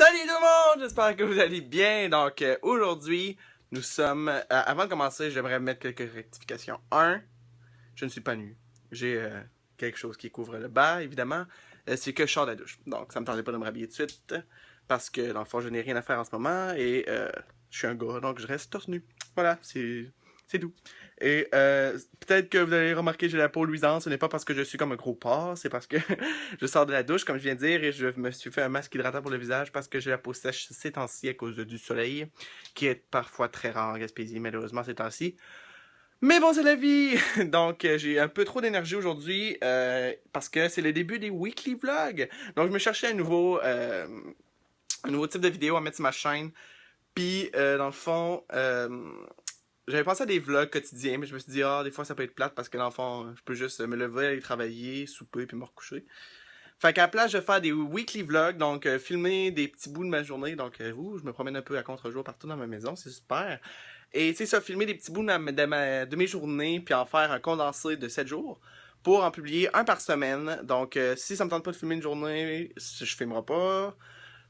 Salut tout le monde! J'espère que vous allez bien. Donc aujourd'hui, nous sommes... avant de commencer, j'aimerais mettre quelques rectifications. 1. Je ne suis pas nu. J'ai quelque chose qui couvre le bas, évidemment. C'est que je sors de la douche. Donc ça me tentait pas de me rhabiller tout de suite. Parce que dans le fond, je n'ai rien à faire en ce moment. Et je suis un gars, donc je reste torse nu. Voilà, c'est tout. Et peut-être que vous allez remarquer que j'ai la peau luisante. Ce n'est pas parce que je suis comme un gros porc, c'est parce que je sors de la douche, comme je viens de dire, et je me suis fait un masque hydratant pour le visage parce que j'ai la peau sèche ces temps-ci à cause du soleil, qui est parfois très rare en Gaspésie, malheureusement ces temps-ci. Mais bon, c'est la vie! Donc, j'ai un peu trop d'énergie aujourd'hui parce que c'est le début des weekly vlogs. Donc, je me cherchais un nouveau type de vidéo à mettre sur ma chaîne. Puis, dans le fond, j'avais pensé à des vlogs quotidiens, mais je me suis dit, des fois ça peut être plate parce que dans le fond, je peux juste me lever, aller travailler, souper, puis me recoucher. Fait qu'à la place, je vais faire des weekly vlogs, donc filmer des petits bouts de ma journée. Donc, je me promène un peu à contre-jour partout dans ma maison, c'est super. Et tu sais ça, filmer des petits bouts de mes journées, puis en faire un condensé de 7 jours, pour en publier un par semaine. Donc, si ça me tente pas de filmer une journée, je filmerai pas.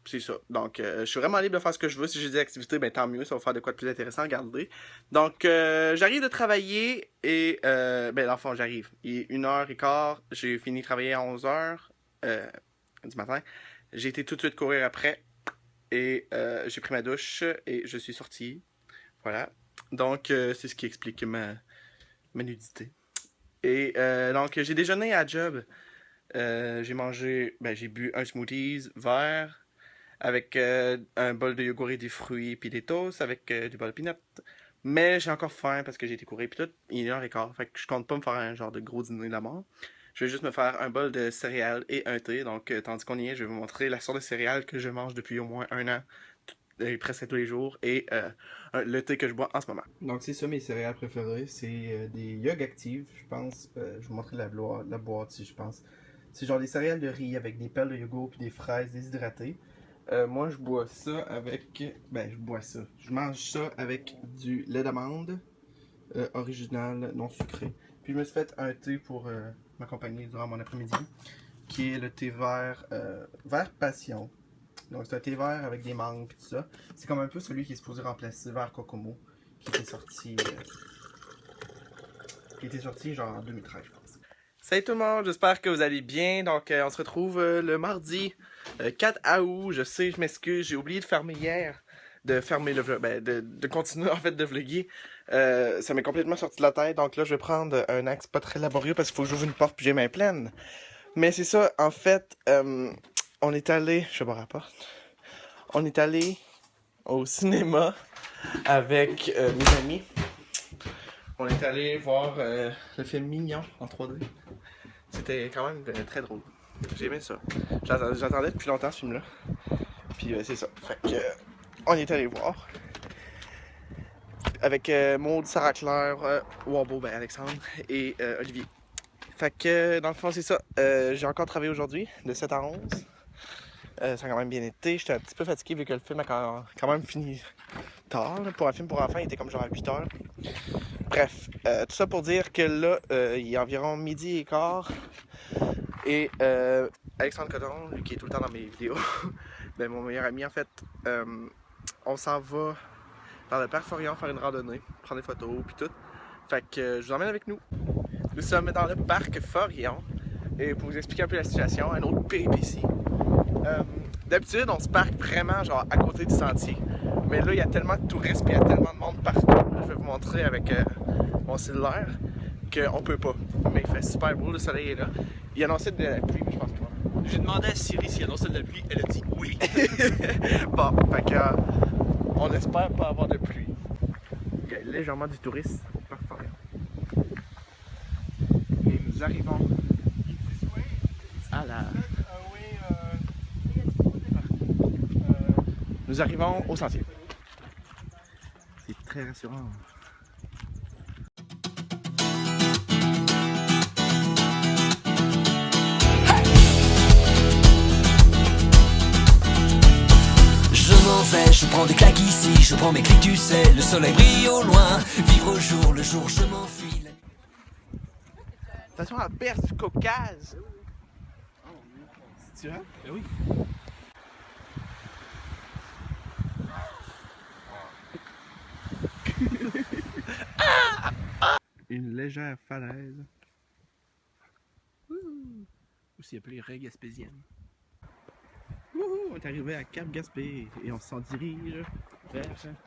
C'est ça. Donc, je suis vraiment libre de faire ce que je veux. Si j'ai des activités, ben tant mieux. Ça va faire de quoi de plus intéressant à regarder. Donc, j'arrive de travailler et... ben, l'enfant, j'arrive. Il est 1h15. J'ai fini de travailler à 11h du matin. J'ai été tout de suite courir après. Et j'ai pris ma douche et je suis sorti. Voilà. Donc, c'est ce qui explique ma nudité. Et donc, j'ai déjeuné à job. J'ai mangé... Ben, j'ai bu un smoothies vert avec un bol de yogourt et des fruits puis des toasts avec du bol de peanut. Mais j'ai encore faim parce que j'ai été courir puis tout. Il est 1h15. Fait que je compte pas me faire un genre de gros dîner de la mort. Je vais juste me faire un bol de céréales et un thé. Donc, tandis qu'on y est, je vais vous montrer la sorte de céréales que je mange depuis au moins un an. Presque tous les jours. Et le thé que je bois en ce moment. Donc, c'est ça mes céréales préférées. C'est des Yog Active, je pense. Je vais vous montrer la boîte si je pense. C'est genre des céréales de riz avec des perles de yogourt puis des fraises déshydratées. Moi, je bois ça avec... Ben, je mange ça avec du lait d'amande original, non sucré. Puis, je me suis fait un thé pour m'accompagner durant mon après-midi, qui est le thé vert, vert passion. Donc, c'est un thé vert avec des mangues et tout ça. C'est comme un peu celui qui est supposé remplacer vert Kokomo, qui était sorti genre en 2013, je pense. Salut tout le monde, j'espère que vous allez bien. Donc, on se retrouve le mardi 4 août. Je sais, je m'excuse, j'ai oublié de fermer hier. De fermer le vlog, ben, de continuer en fait de vlogger. Ça m'est complètement sorti de la tête. Donc là, je vais prendre un axe pas très laborieux parce qu'il faut que j'ouvre une porte puis j'ai main pleine. Mais c'est ça, en fait, on est allé... Je vais voir la porte. On est allé au cinéma avec mes amis. On est allé voir le film Mignon en 3D. C'était quand même très drôle. J'ai aimé ça. J'attendais depuis longtemps ce film-là. Puis c'est ça. Fait que on est allé voir. Avec Maud, Sarah Claire, Wabo, ben Alexandre et Olivier. Fait que dans le fond c'est ça. J'ai encore travaillé aujourd'hui de 7 à 11. Ça a quand même bien été. J'étais un petit peu fatigué vu que le film a quand même fini tard. Là. Pour un film pour enfants, il était comme genre à 8h. Bref, tout ça pour dire que là, il est environ 12h15. Et Alexandre Codon, lui qui est tout le temps dans mes vidéos, ben, mon meilleur ami en fait, on s'en va dans le parc Forion faire une randonnée, prendre des photos puis tout. Fait que je vous emmène avec nous. Nous sommes dans le parc Forion. Et pour vous expliquer un peu la situation, un autre péripétie. D'habitude, on se parque vraiment genre à côté du sentier. Mais là, il y a tellement de touristes et il y a tellement de monde partout. Je vais vous montrer avec mon cellulaire qu'on peut pas. Mais il fait super beau, le soleil est là. Il annonçait de la pluie, mais je pense pas. J'ai demandé à Siri s'il annonçait de la pluie, elle a dit oui. Bon, fait que on espère pas avoir de pluie. Il y a légèrement du tourisme au parc Forion. Et nous arrivons à la... Nous arrivons au sentier. C'est très rassurant. Je m'en vais, je prends des claques ici, je prends mes clics, tu sais, le soleil brille au loin, vivre au jour, le jour je m'enfuis. Attention à la perce du Caucase. C'est-tu hein? Ben oui. une légère falaise. Aussi appelée raie gaspésienne. On est arrivé à Cap Gaspé et on s'en dirige vers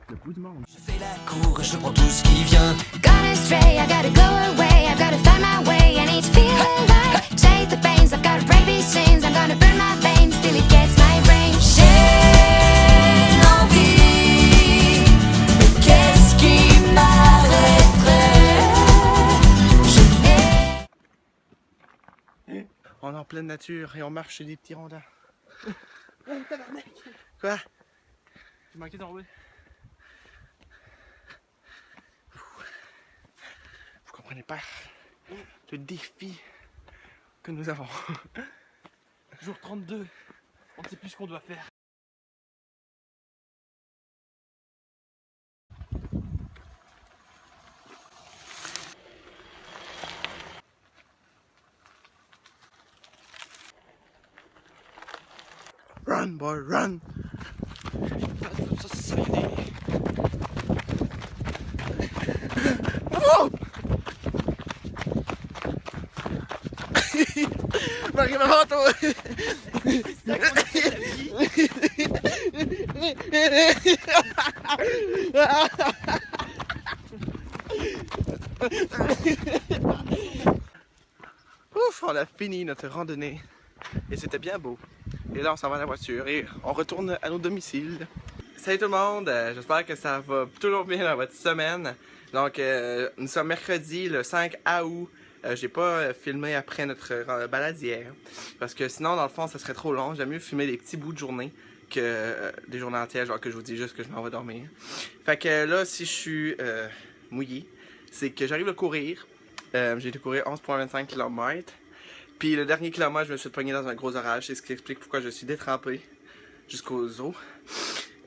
le bout du monde. Je fais la cour et je prends tout ce qui vient. Gone astray, I gotta go away, I've gotta find my way, I need to feel alive. Chase the pains, I've gotta break these chains, I'm gonna burn my veins till it gets my brain. J'ai l'envie, mais qu'est-ce qui m'arrêterait? On est en pleine nature et on marche chez des petits rondins. Quoi? J'ai manqué d'enlever. Vous comprenez pas le défi que nous avons. Jour 32. On ne sait plus ce qu'on doit faire. Run, boy, run! Oh! Marie-Maman, toi! Ouf, on a fini notre randonnée et c'était bien beau. Et là on s'en va à la voiture et on retourne à nos domiciles. Salut tout le monde, j'espère que ça va toujours bien dans votre semaine. Donc nous sommes mercredi le 5 août. J'ai pas filmé après notre balade hier parce que sinon dans le fond ça serait trop long. J'aime mieux filmer des petits bouts de journée que des journées entières, genre que je vous dis juste que je m'en vais dormir. Fait que là si je suis mouillé, c'est que j'arrive à courir. J'ai été courir 11,25 km. Puis le dernier kilomètre, je me suis pogné dans un gros orage. C'est ce qui explique pourquoi je suis détrempé jusqu'aux os.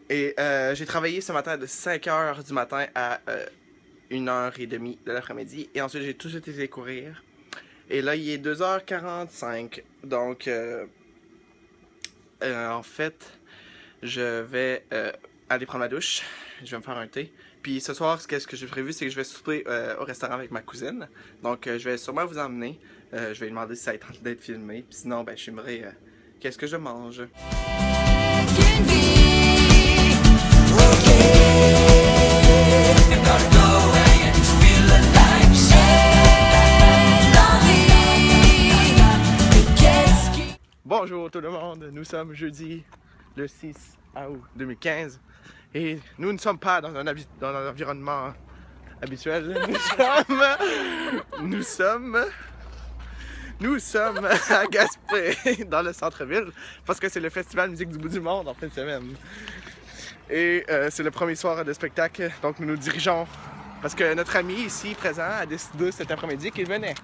Et j'ai travaillé ce matin de 5h du matin à 1h30 de l'après-midi. Et ensuite, j'ai tout de suite été courir. Et là, il est 2h45. Donc, en fait, je vais aller prendre ma douche. Je vais me faire un thé. Puis ce soir, ce que j'ai prévu, c'est que je vais souper au restaurant avec ma cousine. Donc, je vais sûrement vous emmener. Je vais lui demander si ça tente d'être filmé. Puis sinon, ben, je filmerai qu'est-ce que je mange. Bonjour tout le monde, nous sommes jeudi le 6 août 2015 et nous ne sommes pas dans un environnement habituel. Nous sommes à Gaspé, dans le centre-ville, parce que c'est le festival musique du bout du monde en fin de semaine. Et c'est le premier soir de spectacle, donc nous nous dirigeons, parce que notre ami ici présent a décidé cet après-midi qu'il venait.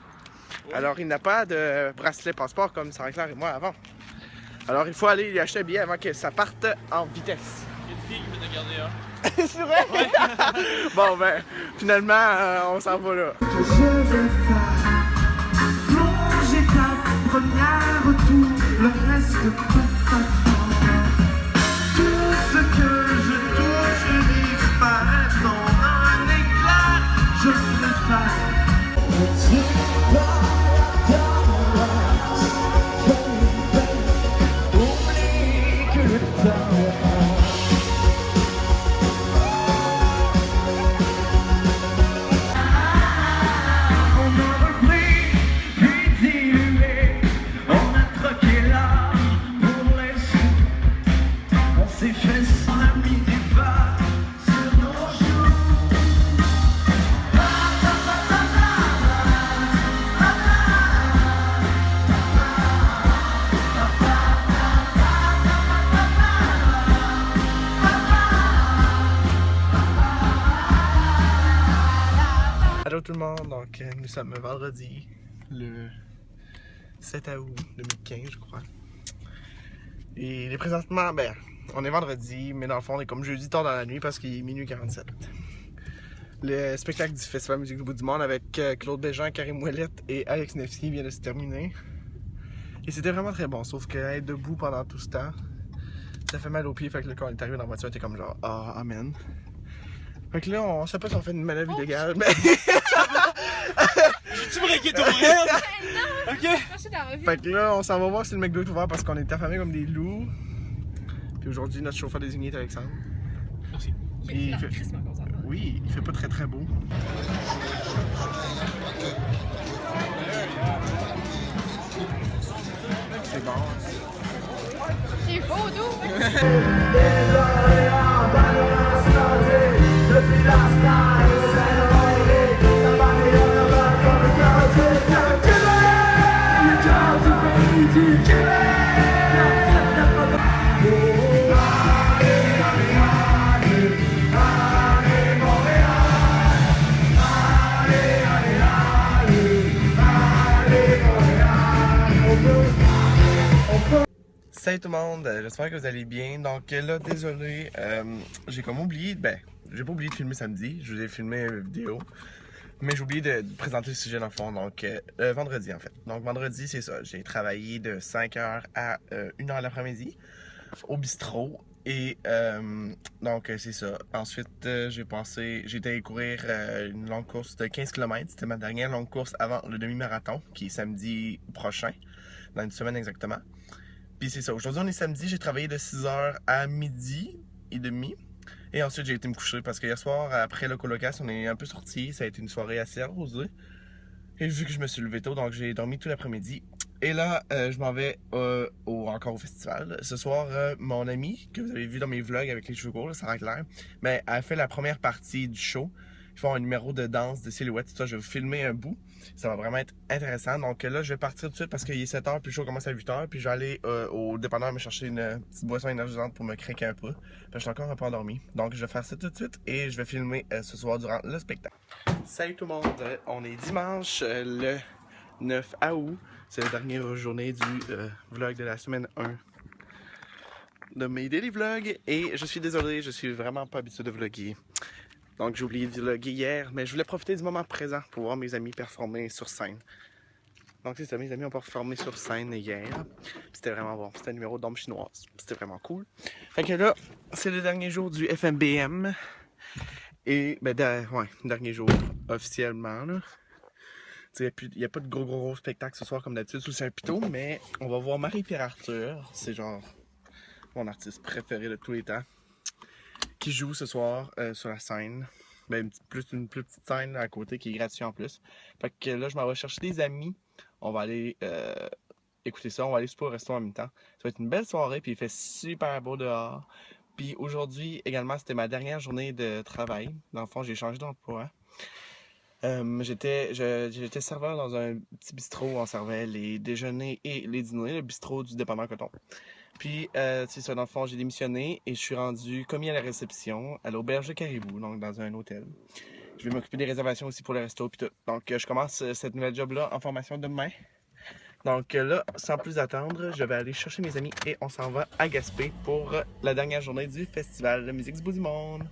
Alors il n'a pas de bracelet passeport comme Sarah-Claire et moi avant. Alors il faut aller lui acheter un billet avant que ça parte en vitesse. Il y a une fille qui vient de garder un. C'est vrai? Ouais. Bon ben, finalement, on s'en va là. Je vais faire plonger ta première tout le reste tout ce que je touche disparaît dans un éclat. Je vais faire oublie que le temps Allô tout le monde, donc nous sommes vendredi, le 7 août 2015 je crois. Et il est présentement, ben, on est vendredi, mais dans le fond on est comme jeudi tard dans la nuit parce qu'il est minuit 47. Le spectacle du Festival Musique du bout du monde avec Claude Bégin, Karim Ouellette et Alex Nevsky vient de se terminer. Et c'était vraiment très bon, sauf que être debout pendant tout ce temps, ça fait mal aux pieds, fait que là, quand on est arrivé dans la voiture, on était comme genre, ah, amen. Fait que là, on sait pas si on fait une manœuvre illégale, mais... Tu me réquites au réel? Ok. Fait que là, on s'en va voir si le McDo est ouvert parce qu'on est affamés comme des loups. Puis aujourd'hui, notre chauffeur désigné est Alexandre. Merci. Puis il fait... Oui, il fait pas très très beau. C'est bon. C'est beau, d'où? Salut tout le monde, j'espère que vous allez bien. Donc là, désolé, j'ai comme oublié, j'ai pas oublié de filmer samedi, je vous ai filmé une vidéo, mais j'ai oublié de présenter le sujet dans le fond, donc vendredi en fait. Donc vendredi, c'est ça, j'ai travaillé de 5h à 1h l'après-midi au bistrot et donc c'est ça. Ensuite, j'ai été courir une longue course de 15 km, c'était ma dernière longue course avant le demi-marathon qui est samedi prochain, dans une semaine exactement. Puis c'est ça, aujourd'hui on est samedi, j'ai travaillé de 6h à midi et demi. Et ensuite j'ai été me coucher parce que hier soir, après le colocasse, on est un peu sortis, ça a été une soirée assez arrosée. Et vu que je me suis levé tôt, donc j'ai dormi tout l'après-midi. Et là, je m'en vais encore au festival. Ce soir, mon amie, que vous avez vu dans mes vlogs avec les cheveux courts, Sarah Claire, mais elle a fait la première partie du show. Ils font un numéro de danse, de silhouette, tout ça. Je vais vous filmer un bout. Ça va vraiment être intéressant. Donc là, je vais partir tout de suite parce qu'il est 7h, puis le show commence à 8h. Puis je vais aller au dépanneur me chercher une petite boisson énergisante pour me craquer un peu. Puis je suis encore un peu endormi. Donc je vais faire ça tout de suite et je vais filmer ce soir durant le spectacle. Salut tout le monde, on est dimanche le 9 août. C'est la dernière journée du vlog de la semaine 1 de mes daily vlogs. Et je suis désolé, je suis vraiment pas habitué de vlogger. Donc j'ai oublié de vlogger hier, mais je voulais profiter du moment présent pour voir mes amis performer sur scène. Donc c'est ça, mes amis ont performé sur scène hier. C'était vraiment bon, c'était un numéro d'ombre chinoise. C'était vraiment cool. Fait que là, c'est le dernier jour du FMBM. Et, dernier jour officiellement, là. Il n'y a pas de gros spectacle ce soir comme d'habitude sous le Saint-Piteau, mais on va voir Marie-Pierre Arthur. C'est genre mon artiste préféré de tous les temps. Qui joue ce soir sur la scène. Une plus petite scène à côté qui est gratuite en plus. Fait que là, je m'en vais chercher des amis. On va aller écouter ça. On va aller super au resto en même temps. Ça va être une belle soirée, puis il fait super beau dehors. Puis aujourd'hui, également, c'était ma dernière journée de travail. Dans le fond, j'ai changé d'emploi. J'étais serveur dans un petit bistrot où on servait les déjeuners et les dîners, le bistrot du dépanneur Coton. Puis, c'est ça, dans le fond, j'ai démissionné et je suis rendu commis à la réception à l'Auberge de Caribou, donc dans un hôtel. Je vais m'occuper des réservations aussi pour le resto puis tout. Donc, je commence cette nouvelle job-là en formation demain. Donc là, sans plus attendre, je vais aller chercher mes amis et on s'en va à Gaspé pour la dernière journée du Festival de musique du bout du monde.